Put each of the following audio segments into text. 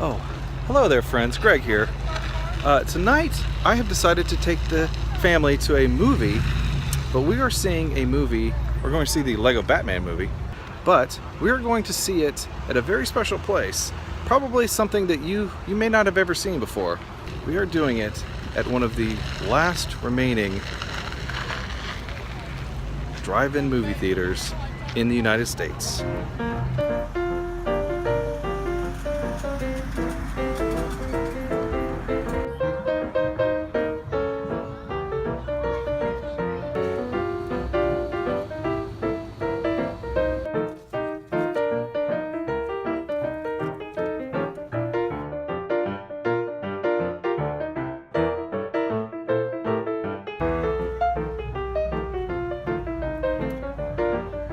Oh, hello there friends, Greg here. Tonight I have decided to take the family to a movie, but we are seeing a movie, we're going to see the Lego Batman movie, but we are going to see it at a very special place, probably something that you may not have ever seen before. We are doing it at one of the last remaining drive-in movie theaters in the United States.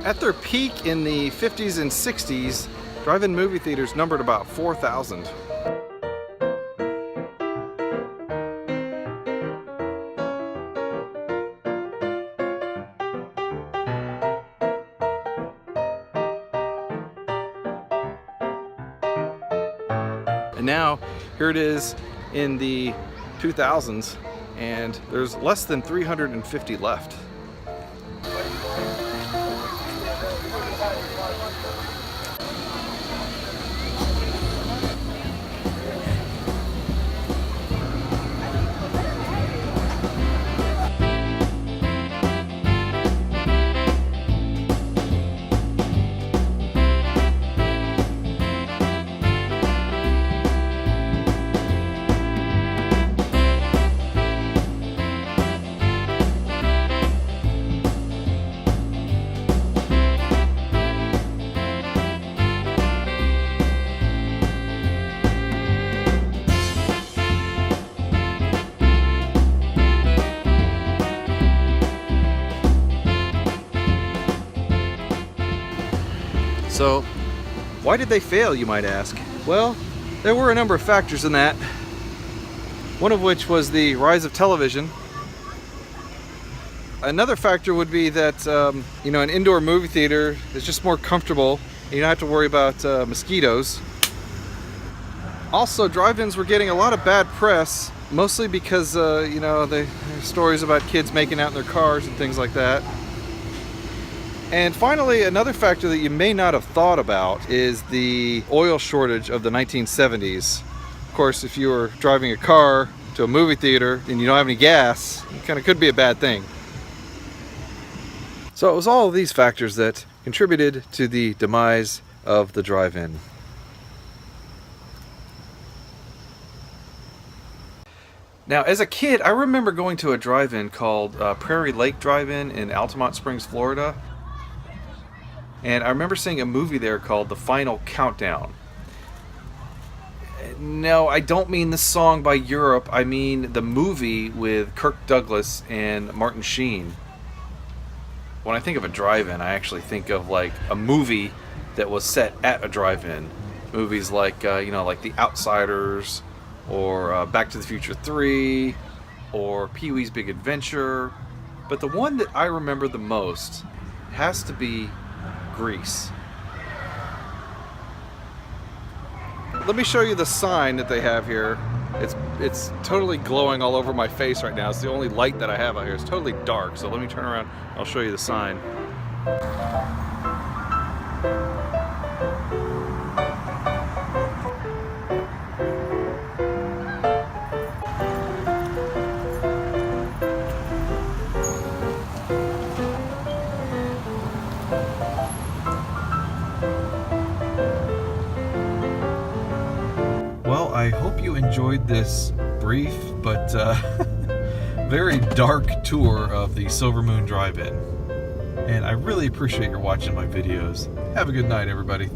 At their peak in the 50s and 60s, drive-in movie theaters numbered about 4,000. And now, here it is in the 2000s, and there's less than 350 left. So, why did they fail, you might ask? Well, there were a number of factors in that. One of which was the rise of television. Another factor would be that, an indoor movie theater is just more comfortable. You don't have to worry about mosquitoes. Also, drive-ins were getting a lot of bad press, mostly because, there's stories about kids making out in their cars and things like that. And finally, another factor that you may not have thought about is the oil shortage of the 1970s. Of course, if you were driving a car to a movie theater and you don't have any gas, it kind of could be a bad thing. So it was all of these factors that contributed to the demise of the drive-in. Now, as a kid, I remember going to a drive-in called Prairie Lake Drive-In in Altamont Springs, Florida. And I remember seeing a movie there called The Final Countdown. No, I don't mean the song by Europe. I mean the movie with Kirk Douglas and Martin Sheen. When I think of a drive-in, I actually think of like a movie that was set at a drive-in. Movies like, like The Outsiders, or Back to the Future 3, or Pee-wee's Big Adventure. But the one that I remember the most has to be Grease. Let me show you the sign that they have here. It's totally glowing all over my face right now. It's the only light that I have out here. It's totally dark, so let me turn around. I'll show you the sign. Well, I hope you enjoyed this brief but very dark tour of the Silver Moon Drive-In. And I really appreciate your watching my videos. Have a good night, everybody.